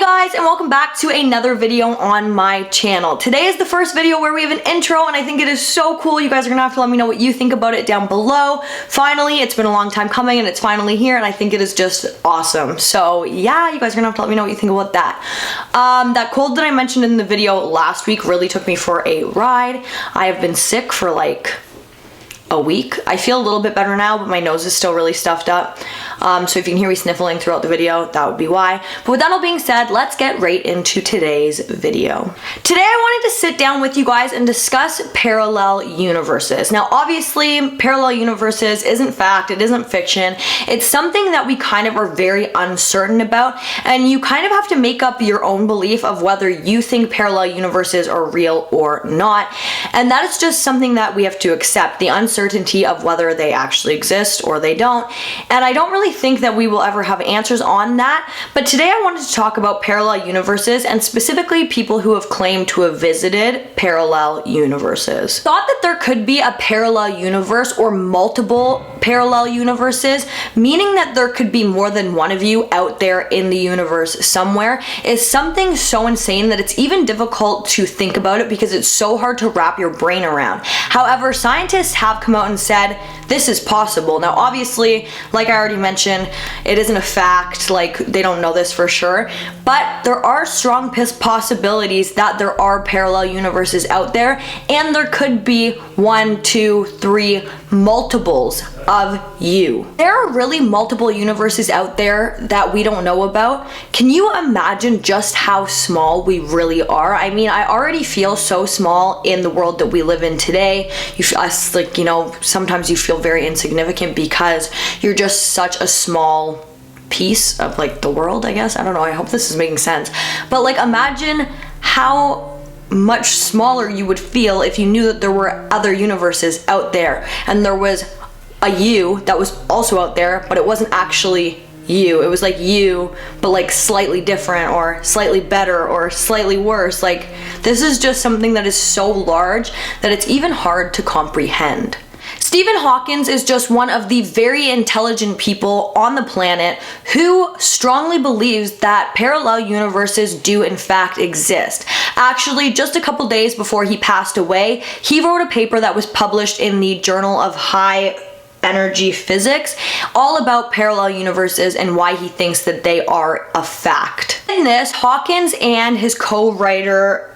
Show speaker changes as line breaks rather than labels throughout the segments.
guys, and welcome back to another video on my channel. Today is the first video where we have an intro, and I think it is so cool. You guys are gonna have to let me know what you think about it down below. Finally, it's been a long time coming and it's finally here, and I think it is just awesome. So yeah, you guys are gonna have to let me know what you think about that. That cold that I mentioned in the video last week really took me for a ride. I have been sick for like a week. I feel a little bit better now, but my nose is still really stuffed up. So if you can hear me sniffling throughout the video, that would be why. But with that all being said, let's get right into today's video. Today I wanted to sit down with you guys and discuss parallel universes. Now obviously, parallel universes isn't fact, it isn't fiction. It's something that we kind of are very uncertain about, and you kind of have to make up your own belief of whether you think parallel universes are real or not. And that is just something that we have to accept, the uncertainty of whether they actually exist or they don't. And I don't really think that we will ever have answers on that, but today I wanted to talk about parallel universes, and specifically people who have claimed to have visited parallel universes. Thought that there could be a parallel universe or multiple parallel universes, meaning that there could be more than one of you out there in the universe somewhere, is something so insane that it's even difficult to think about it because it's so hard to wrap your brain around. However, scientists have come out and said this is possible. Now obviously, like I already mentioned, it isn't a fact, like they don't know this for sure, but there are strong possibilities that there are parallel universes out there, and there could be 1, 2, 3 multiples of you. There are really multiple universes out there that we don't know about. Can you imagine just how small we really are? I mean, I already feel so small in the world that we live in today. You feel us, like, you know, sometimes you feel very insignificant because you're just such a small piece of like the world, I guess. I don't know, I hope this is making sense. But like, imagine how much smaller you would feel if you knew that there were other universes out there, and there was a you that was also out there, but it wasn't actually you. It was like you, but like slightly different or slightly better or slightly worse. Like, this is just something that is so large that it's even hard to comprehend. Stephen Hawking is just one of the very intelligent people on the planet who strongly believes that parallel universes do in fact exist. Actually, just a couple days before he passed away, he wrote a paper that was published in the Journal of High Energy Physics, all about parallel universes and why he thinks that they are a fact. In this, Hawking and his co-writer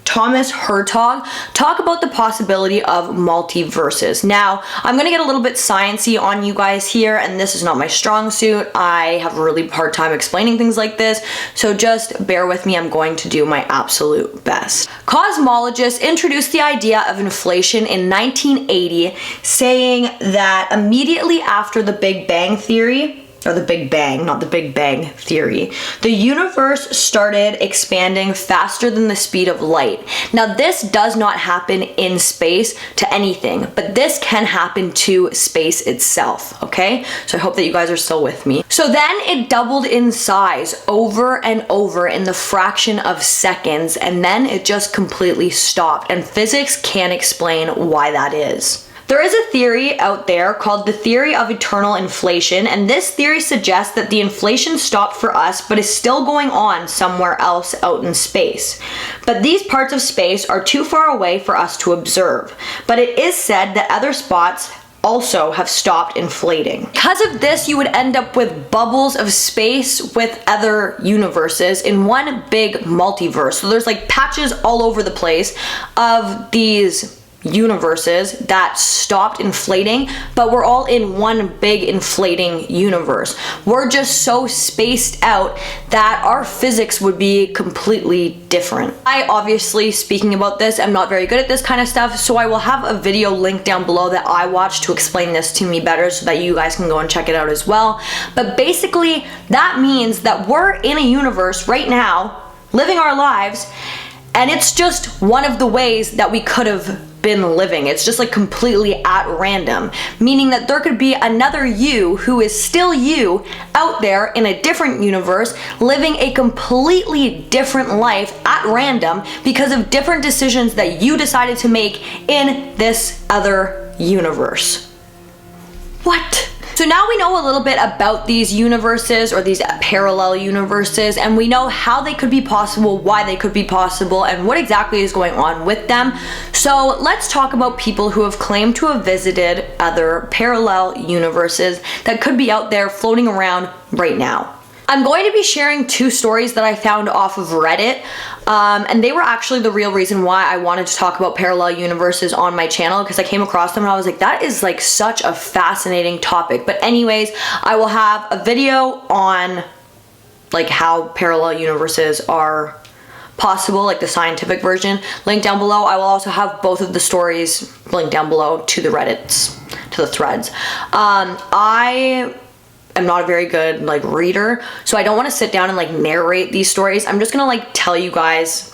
Thomas Hertog talk about the possibility of multiverses. Now, I'm gonna get a little bit sciencey on you guys here, and this is not my strong suit. I have a really hard time explaining things like this, so just bear with me. I'm going to do my absolute best. Cosmologists introduced the idea of inflation in 1980, saying that immediately after the Big Bang Theory, or the Big Bang, not the Big Bang Theory, the universe started expanding faster than the speed of light. Now this does not happen in space to anything, but this can happen to space itself, okay? So I hope that you guys are still with me. So then it doubled in size over and over in the fraction of seconds, and then it just completely stopped, and physics can't explain why that is. There is a theory out there called the theory of eternal inflation, and this theory suggests that the inflation stopped for us but is still going on somewhere else out in space. But these parts of space are too far away for us to observe. But it is said that other spots also have stopped inflating. Because of this, you would end up with bubbles of space with other universes in one big multiverse. So there's like patches all over the place of these universes that stopped inflating, but we're all in one big inflating universe. We're just so spaced out that our physics would be completely different. I obviously, speaking about this, am not very good at this kind of stuff, so I will have a video linked down below that I watched to explain this to me better so that you guys can go and check it out as well. But basically, that means that we're in a universe right now, living our lives, and it's just one of the ways that we could have been living. It's just like completely at random, meaning that there could be another you who is still you out there in a different universe, living a completely different life at random because of different decisions that you decided to make in this other universe. What? So now we know a little bit about these universes, or these parallel universes, and we know how they could be possible, why they could be possible, and what exactly is going on with them. So let's talk about people who have claimed to have visited other parallel universes that could be out there floating around right now. I'm going to be sharing two stories that I found off of Reddit, and they were actually the real reason why I wanted to talk about parallel universes on my channel, because I came across them and I was like, that is like such a fascinating topic. But anyways, I will have a video on like how parallel universes are possible, like the scientific version, linked down below. I will also have both of the stories linked down below to the Reddits, to the threads. I'm not a very good like reader, so I don't want to sit down and like narrate these stories. I'm just gonna like tell you guys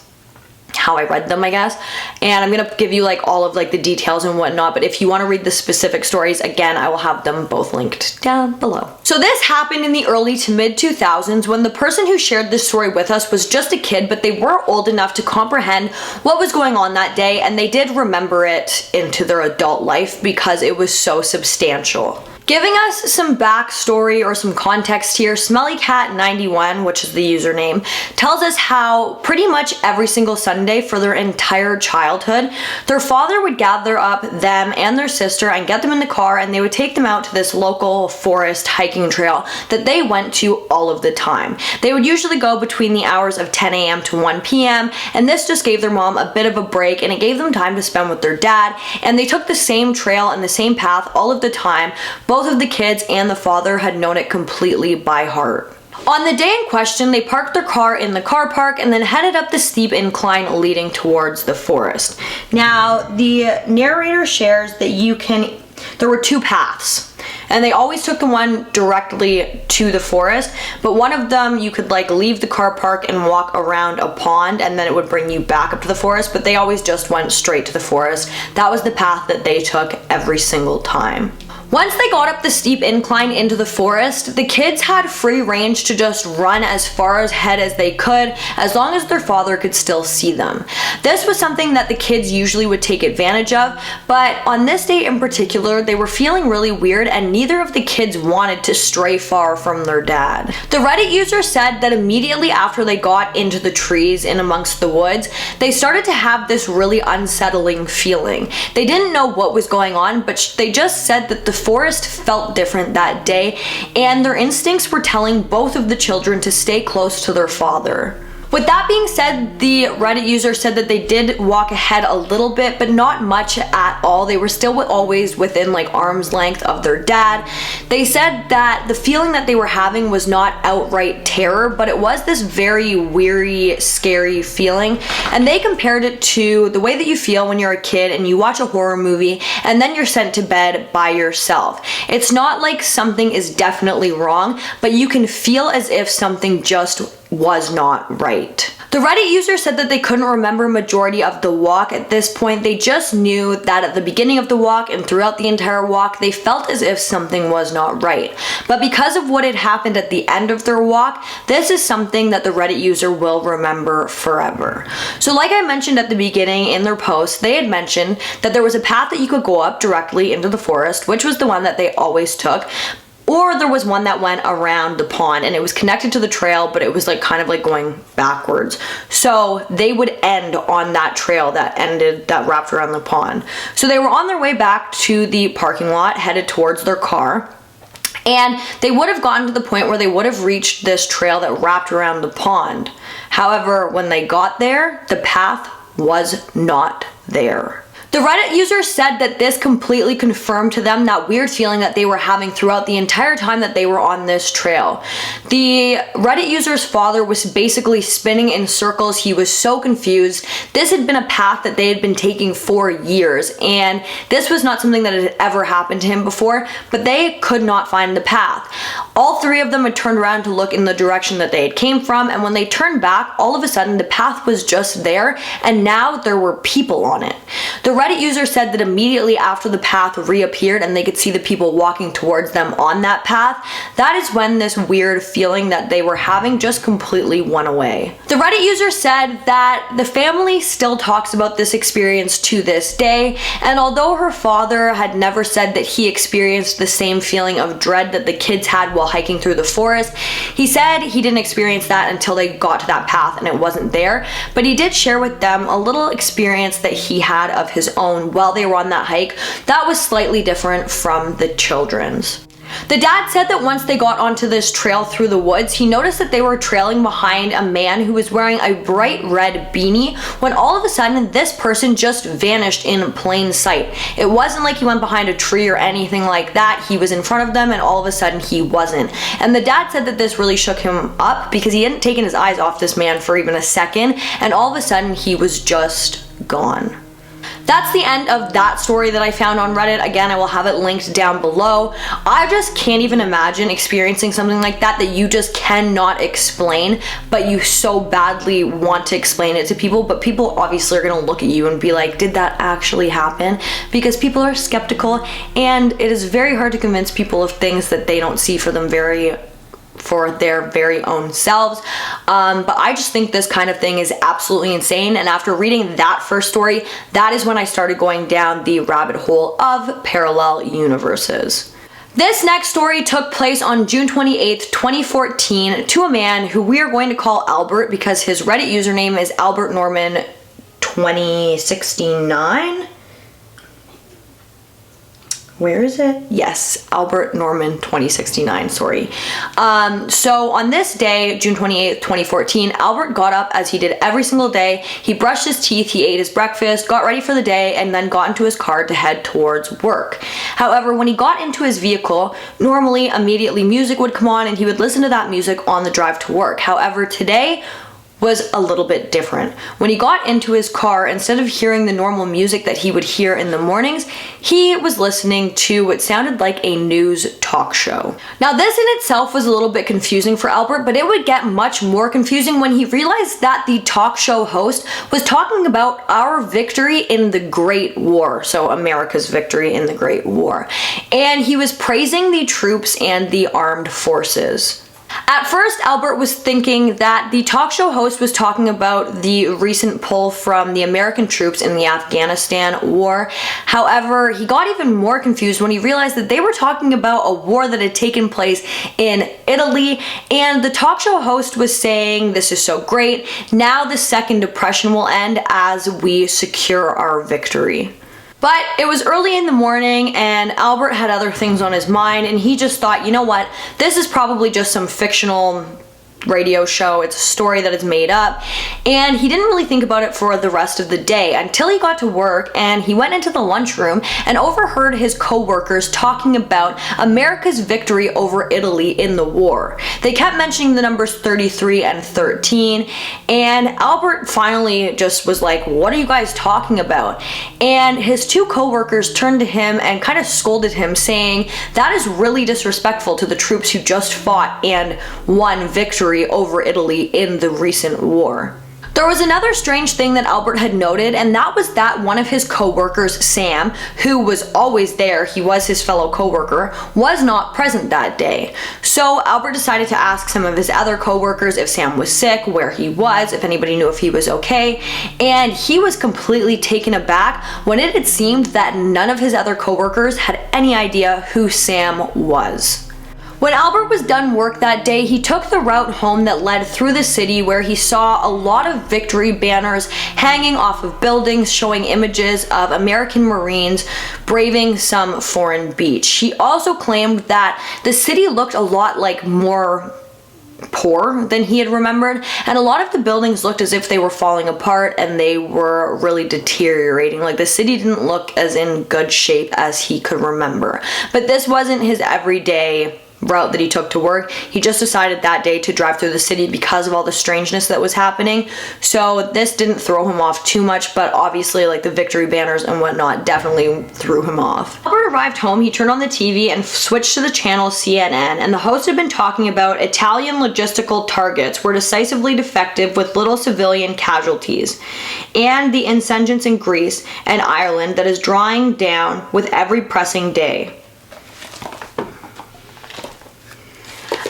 how I read them, I guess, and I'm gonna give you like all of like the details and whatnot. But if you want to read the specific stories, again, I will have them both linked down below. So this happened in the early to mid 2000s when the person who shared this story with us was just a kid, but they were old enough to comprehend what was going on that day, and they did remember it into their adult life because it was so substantial. Giving us some backstory or some context here, SmellyCat91, which is the username, tells us how pretty much every single Sunday for their entire childhood, their father would gather up them and their sister and get them in the car, and they would take them out to this local forest hiking trail that they went to all of the time. They would usually go between the hours of 10 a.m. to 1 p.m. and this just gave their mom a bit of a break, and it gave them time to spend with their dad, and they took the same trail and the same path all of the time. Both of the kids and the father had known it completely by heart. On the day in question, they parked their car in the car park and then headed up the steep incline leading towards the forest. Now, the narrator shares that there were two paths, and they always took the one directly to the forest, but one of them you could like leave the car park and walk around a pond, and then it would bring you back up to the forest, but they always just went straight to the forest. That was the path that they took every single time. Once they got up the steep incline into the forest, the kids had free range to just run as far ahead as they could, as long as their father could still see them. This was something that the kids usually would take advantage of, but on this day in particular, they were feeling really weird and neither of the kids wanted to stray far from their dad. The Reddit user said that immediately after they got into the trees in amongst the woods, they started to have this really unsettling feeling. They didn't know what was going on, but they just said that the forest felt different that day, and their instincts were telling both of the children to stay close to their father. With that being said, the Reddit user said that they did walk ahead a little bit, but not much at all. They were still always within like arm's length of their dad. They said that the feeling that they were having was not outright terror, but it was this very weary, scary feeling. And they compared it to the way that you feel when you're a kid and you watch a horror movie and then you're sent to bed by yourself. It's not like something is definitely wrong, but you can feel as if something just was not right. The Reddit user said that they couldn't remember majority of the walk at this point. They just knew that at the beginning of the walk and throughout the entire walk, they felt as if something was not right. But because of what had happened at the end of their walk, this is something that the Reddit user will remember forever. So like I mentioned at the beginning in their post, they had mentioned that there was a path that you could go up directly into the forest, which was the one that they always took. Or there was one that went around the pond and it was connected to the trail, but it was like kind of like going backwards. So they would end on that trail that wrapped around the pond. So they were on their way back to the parking lot, headed towards their car. And they would have gotten to the point where they would have reached this trail that wrapped around the pond. However, when they got there, the path was not there. The Reddit user said that this completely confirmed to them that weird feeling that they were having throughout the entire time that they were on this trail. The Reddit user's father was basically spinning in circles. He was so confused. This had been a path that they had been taking for years, and this was not something that had ever happened to him before, but they could not find the path. All three of them had turned around to look in the direction that they had came from, and when they turned back, all of a sudden the path was just there, and now there were people on it. The Reddit user said that immediately after the path reappeared and they could see the people walking towards them on that path, that is when this weird feeling that they were having just completely went away. The Reddit user said that the family still talks about this experience to this day, and although her father had never said that he experienced the same feeling of dread that the kids had while hiking through the forest, he said he didn't experience that until they got to that path and it wasn't there, but he did share with them a little experience that he had of his own while they were on that hike that was slightly different from the children's. The dad said that once they got onto this trail through the woods, he noticed that they were trailing behind a man who was wearing a bright red beanie when all of a sudden this person just vanished in plain sight. It wasn't like he went behind a tree or anything like that. He was in front of them and all of a sudden he wasn't. And the dad said that this really shook him up because he hadn't taken his eyes off this man for even a second, and all of a sudden he was just gone. That's the end of that story that I found on Reddit. Again, I will have it linked down below. I just can't even imagine experiencing something like that you just cannot explain, but you so badly want to explain it to people, but people obviously are gonna look at you and be like, did that actually happen? Because people are skeptical, and it is very hard to convince people of things that they don't see for their very own selves. But I just think this kind of thing is absolutely insane, and after reading that first story, that is when I started going down the rabbit hole of parallel universes. This next story took place on June 28th, 2014 to a man who we are going to call Albert because his Reddit username is Albert Norman 2069. Where is it? Yes, Albert Norman 2069, sorry. So on this day, June 28th, 2014, Albert got up as he did every single day. He brushed his teeth, he ate his breakfast, got ready for the day, and then got into his car to head towards work. However, when he got into his vehicle, normally immediately music would come on and he would listen to that music on the drive to work. However, today was a little bit different. When he got into his car, instead of hearing the normal music that he would hear in the mornings, he was listening to what sounded like a news talk show. Now this in itself was a little bit confusing for Albert, but it would get much more confusing when he realized that the talk show host was talking about our victory in the Great War, so America's victory in the Great War. And he was praising the troops and the armed forces. At first, Albert was thinking that the talk show host was talking about the recent pull from the American troops in the Afghanistan war. However, he got even more confused when he realized that they were talking about a war that had taken place in Italy, and the talk show host was saying, "This is so great. Now the Second Depression will end as we secure our victory." But it was early in the morning and Albert had other things on his mind, and he just thought, you know what, this is probably just some fictional radio show. It's a story that is made up, and he didn't really think about it for the rest of the day until he got to work and he went into the lunchroom and overheard his co-workers talking about America's victory over Italy in the war. They kept mentioning the numbers 33 and 13, and Albert finally just was like, what are you guys talking about? And his two co-workers turned to him and kind of scolded him, saying that is really disrespectful to the troops who just fought and won victory over Italy in the recent war. There was another strange thing that Albert had noted, and that was that one of his co-workers, Sam, who was always there, he was his fellow co-worker, was not present that day. So Albert decided to ask some of his other co-workers if Sam was sick, where he was, if anybody knew if he was okay, and he was completely taken aback when it had seemed that none of his other co-workers had any idea who Sam was. When Albert was done work that day, he took the route home that led through the city, where he saw a lot of victory banners hanging off of buildings showing images of American Marines braving some foreign beach. He also claimed that the city looked a lot like more poor than he had remembered, and a lot of the buildings looked as if they were falling apart and they were really deteriorating. Like the city didn't look as in good shape as he could remember. But this wasn't his everyday route that he took to work. He just decided that day to drive through the city because of all the strangeness that was happening. So this didn't throw him off too much, but obviously like the victory banners and whatnot definitely threw him off. Albert arrived home, he turned on the TV and switched to the channel CNN, and the host had been talking about Italian logistical targets were decisively defective with little civilian casualties, and the insurgents in Greece and Ireland that is drawing down with every pressing day.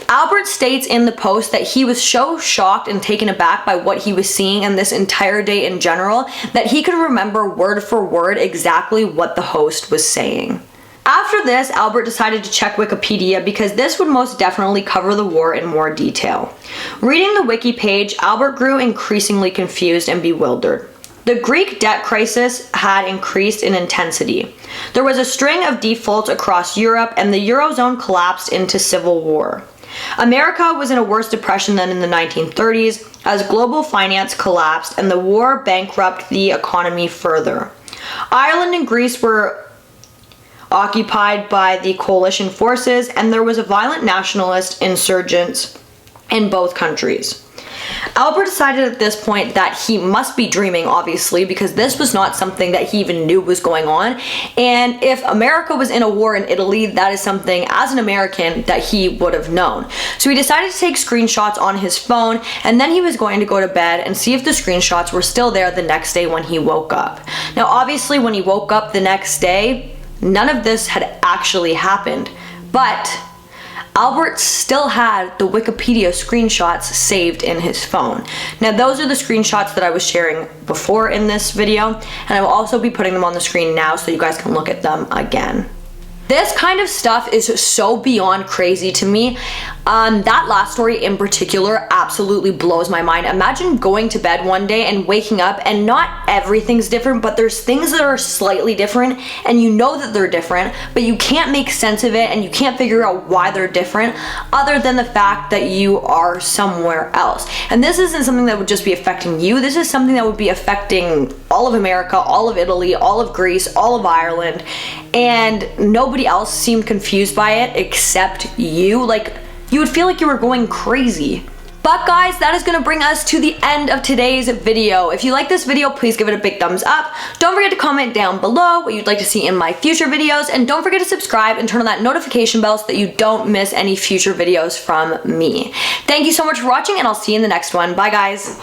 Albert states in the post that he was so shocked and taken aback by what he was seeing and this entire day in general that he could remember word for word exactly what the host was saying. After this, Albert decided to check Wikipedia because this would most definitely cover the war in more detail. Reading the wiki page, Albert grew increasingly confused and bewildered. The Greek debt crisis had increased in intensity. There was a string of defaults across Europe, and the Eurozone collapsed into civil war. America was in a worse depression than in the 1930s as global finance collapsed and the war bankrupted the economy further. Ireland and Greece were occupied by the coalition forces, and there was a violent nationalist insurgents in both countries. Albert decided at this point that he must be dreaming, obviously, because this was not something that he even knew was going on. And if America was in a war in Italy, that is something, as an American, that he would have known. So he decided to take screenshots on his phone, and then he was going to go to bed and see if the screenshots were still there the next day when he woke up. Now, obviously, when he woke up the next day, none of this had actually happened, but Albert still had the Wikipedia screenshots saved in his phone. Now those are the screenshots that I was sharing before in this video, and I will also be putting them on the screen now so you guys can look at them again. This kind of stuff is so beyond crazy to me. That last story in particular absolutely blows my mind. Imagine going to bed one day and waking up and not everything's different, but there's things that are slightly different and you know that they're different, but you can't make sense of it and you can't figure out why they're different other than the fact that you are somewhere else. And this isn't something that would just be affecting you. This is something that would be affecting all of America, all of Italy, all of Greece, all of Ireland, and nobody else seemed confused by it except you. Like, you would feel like you were going crazy. But guys, that is gonna bring us to the end of today's video. If you like this video, please give it a big thumbs up. Don't forget to comment down below what you'd like to see in my future videos, and don't forget to subscribe and turn on that notification bell so that you don't miss any future videos from me. Thank you so much for watching, and I'll see you in the next one. Bye guys.